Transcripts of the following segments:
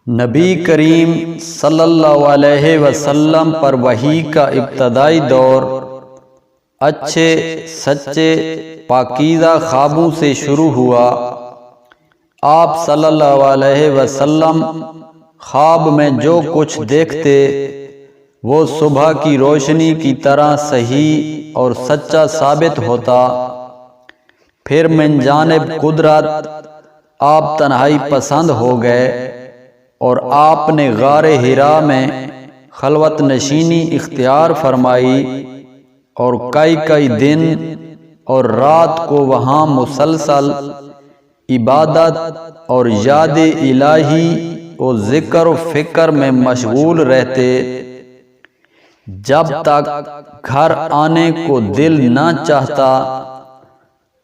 نبی کریم صلی اللہ علیہ وسلم پر وحی کا ابتدائی دور اچھے سچے پاکیزہ خوابوں سے شروع ہوا۔ آپ صلی اللہ علیہ وسلم خواب میں جو کچھ دیکھتے وہ صبح کی روشنی کی طرح صحیح اور سچا ثابت ہوتا۔ پھر من جانب قدرت آپ تنہائی پسند ہو گئے اور آپ نے غار حرا میں خلوت نشینی اختیار فرمائی اور کئی دن اور رات کو وہاں مسلسل عبادت اور یاد الہی و ذکر و فکر میں مشغول رہتے، جب تک گھر آنے کو دل نہ چاہتا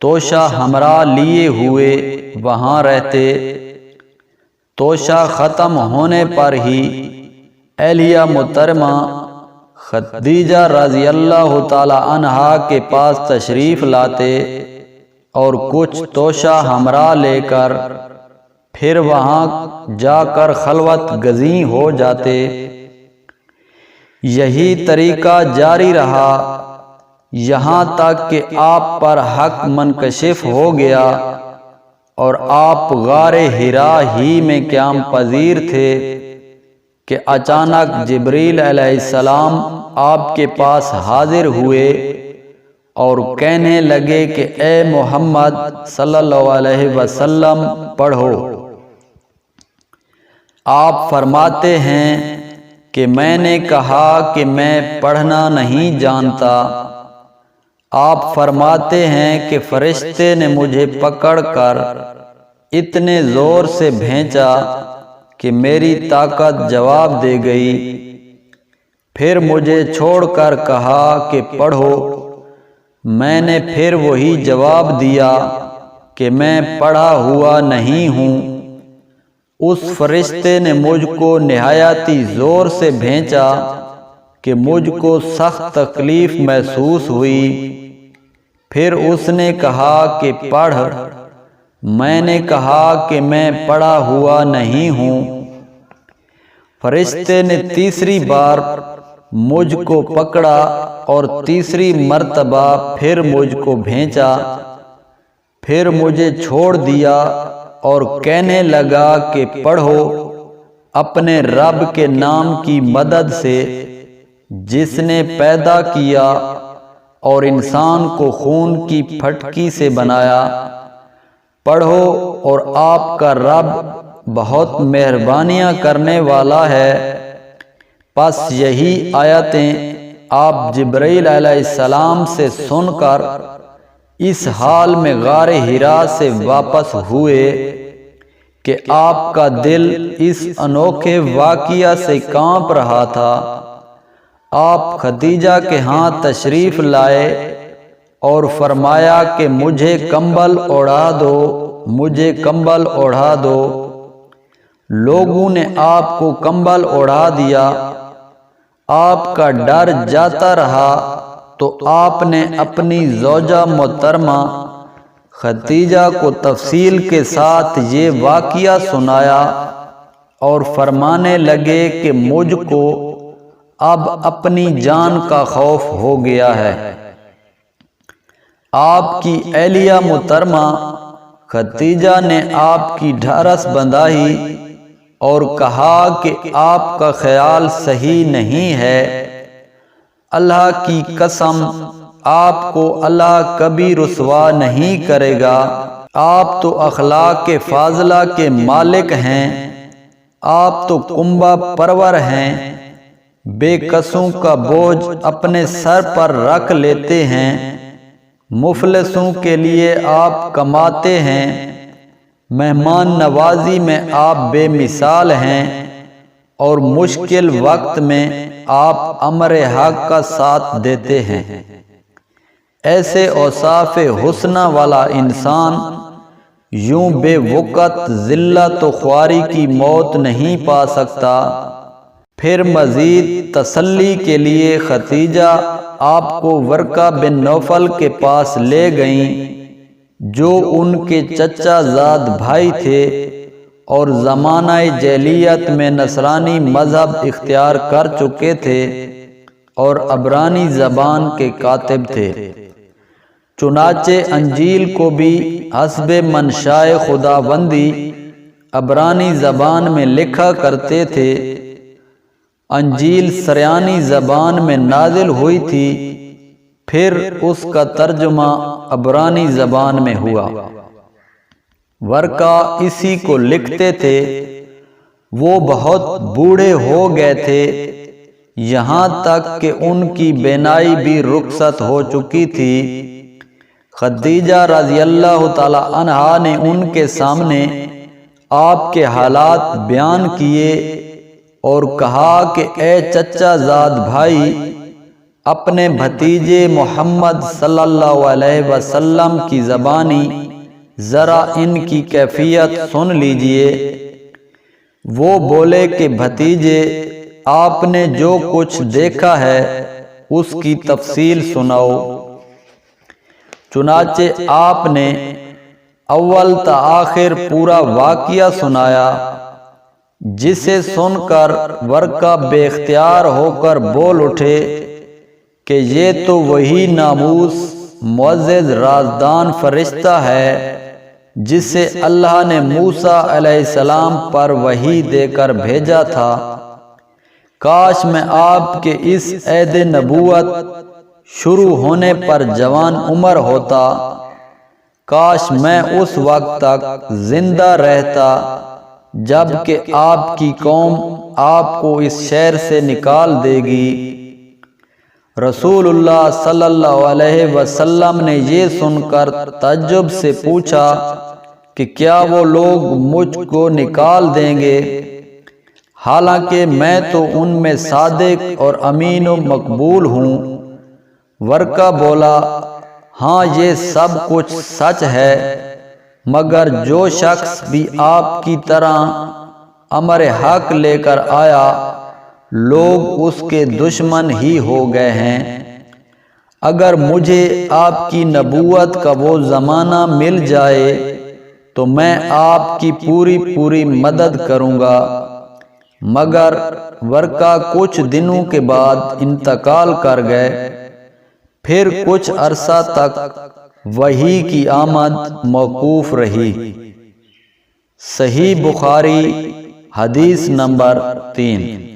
توشہ ہمراہ لیے ہوئے وہاں رہتے۔ توشہ ختم ہونے پر ہی اہلیہ محترمہ خدیجہ رضی اللہ تعالی عنہا کے پاس تشریف لاتے اور کچھ توشہ ہمراہ لے کر پھر وہاں جا کر خلوت گزیں ہو جاتے۔ یہی طریقہ جاری رہا یہاں تک کہ آپ پر حق منکشف ہو گیا اور آپ غار حرا ہی میں قیام پذیر تھے کہ اچانک جبریل علیہ السلام آپ کے پاس حاضر ہوئے اور کہنے لگے کہ اے محمد صلی اللہ علیہ وسلم پڑھو۔ آپ فرماتے ہیں کہ میں نے کہا کہ میں پڑھنا نہیں جانتا۔ آپ فرماتے ہیں کہ فرشتے نے مجھے پکڑ کر اتنے زور سے بھینچا کہ میری طاقت جواب دے گئی، پھر مجھے چھوڑ کر کہا کہ پڑھو۔ میں نے پھر وہی جواب دیا کہ میں پڑھا ہوا نہیں ہوں۔ اس فرشتے نے مجھ کو نہایتی زور سے بھینچا کہ مجھ کو سخت تکلیف محسوس ہوئی۔ پھر اس نے کہا کہ پڑھ۔ میں نے کہا کہ میں پڑھا ہوا نہیں ہوں۔ فرشتے نے تیسری بار مجھ کو پکڑا اور تیسری مرتبہ پھر مجھ کو بھینچا، پھر مجھے چھوڑ دیا اور کہنے لگا کہ پڑھو اپنے رب کے نام کی مدد سے جس نے پیدا کیا اور انسان کو خون کی پھٹکی سے بنایا۔ پڑھو اور آپ کا رب بہت مہربانیاں کرنے والا ہے۔ پس یہی آیتیں آپ جبرائیل علیہ السلام سے سن کر اس حال میں غار حرا سے واپس ہوئے کہ آپ کا دل اس انوکھے واقعہ سے کانپ رہا تھا۔ آپ خدیجہ کے ہاں تشریف لائے اور فرمایا کہ مجھے کمبل اوڑھا دو، مجھے کمبل اوڑھا دو۔ لوگوں نے آپ کو کمبل اوڑھا دیا۔ آپ کا ڈر جاتا رہا تو آپ نے اپنی زوجہ محترمہ خدیجہ کو تفصیل کے ساتھ یہ واقعہ سنایا اور فرمانے لگے کہ مجھ کو اب اپنی جان کا خوف ہو گیا ہے۔ آپ کی اہلیہ محترمہ خدیجہ نے آپ کی ڈھارس بندھائی اور کہا کہ آپ کا خیال صحیح نہیں ہے۔ اللہ کی قسم آپ کو اللہ کبھی رسوا نہیں کرے گا۔ آپ تو اخلاق فاضلہ کے مالک ہیں، آپ تو کنبہ پرور ہیں، بے کسوں کا بوجھ اپنے سر پر رکھ لیتے ہیں، مفلسوں کے لیے آپ کماتے ہیں، مہمان نوازی میں آپ بے مثال ہیں اور مشکل وقت میں آپ امر حق کا ساتھ دیتے ہیں۔ ایسے اوصاف حسنہ والا انسان یوں بے وقت ذلت و خواری کی موت نہیں پا سکتا۔ پھر مزید تسلی کے لیے خدیجہ آپ کو ورقہ بن نوفل کے پاس لے گئیں جو ان کے چچا زاد بھائی تھے اور زمانہ جاہلیت میں نصرانی مذہب اختیار کر چکے تھے اور عبرانی زبان کے کاتب تھے۔ چنانچہ انجیل کو بھی حسب منشائے خداوندی عبرانی زبان میں لکھا کرتے تھے۔ انجیل سریانی زبان میں نازل ہوئی تھی، پھر اس کا ترجمہ عبرانی زبان میں ہوا۔ ورقہ اسی کو لکھتے تھے۔ وہ بہت بوڑھے ہو گئے تھے، یہاں تک کہ ان کی بینائی بھی رخصت ہو چکی تھی۔ خدیجہ رضی اللہ تعالی عنہا نے ان کے سامنے آپ کے حالات بیان کیے اور کہا کہ اے چچا زاد بھائی، اپنے بھتیجے محمد صلی اللہ علیہ وسلم کی زبانی ذرا ان کی کیفیت سن لیجئے۔ وہ بولے کہ بھتیجے، آپ نے جو کچھ دیکھا ہے اس کی تفصیل سناؤ۔ چنانچہ آپ نے اول تا آخر پورا واقعہ سنایا، جسے سن کر ورقہ بے اختیار ہو کر بول اٹھے کہ یہ تو وہی ناموس معزز رازدان فرشتہ ہے جسے اللہ نے موسیٰ علیہ السلام پر وحی دے کر بھیجا تھا۔ کاش میں آپ کے اس عہد نبوت شروع ہونے پر جوان عمر ہوتا، کاش میں اس وقت تک زندہ رہتا جب کہ آپ کی قوم آپ کو اس شہر سے نکال دے گی۔ رسول اللہ صلی اللہ علیہ وسلم نے یہ سن کر تعجب سے پوچھا کہ کیا وہ لوگ مجھ کو نکال دیں گے، حالانکہ میں تو ان میں صادق اور امین و مقبول ہوں؟ ورقہ بولا، ہاں یہ سب کچھ سچ ہے، مگر جو شخص بھی آپ کی طرح امر حق لے کر آیا، لوگ اس کے دشمن ہی ہو گئے ہیں۔ اگر مجھے آپ کی نبوت کا وہ زمانہ مل جائے تو میں آپ کی پوری مدد کروں گا۔ مگر ورقہ کچھ دنوں کے بعد انتقال کر گئے۔ پھر کچھ عرصہ تک وحی کی آمد موقوف رہی۔ صحیح بخاری حدیث نمبر 3۔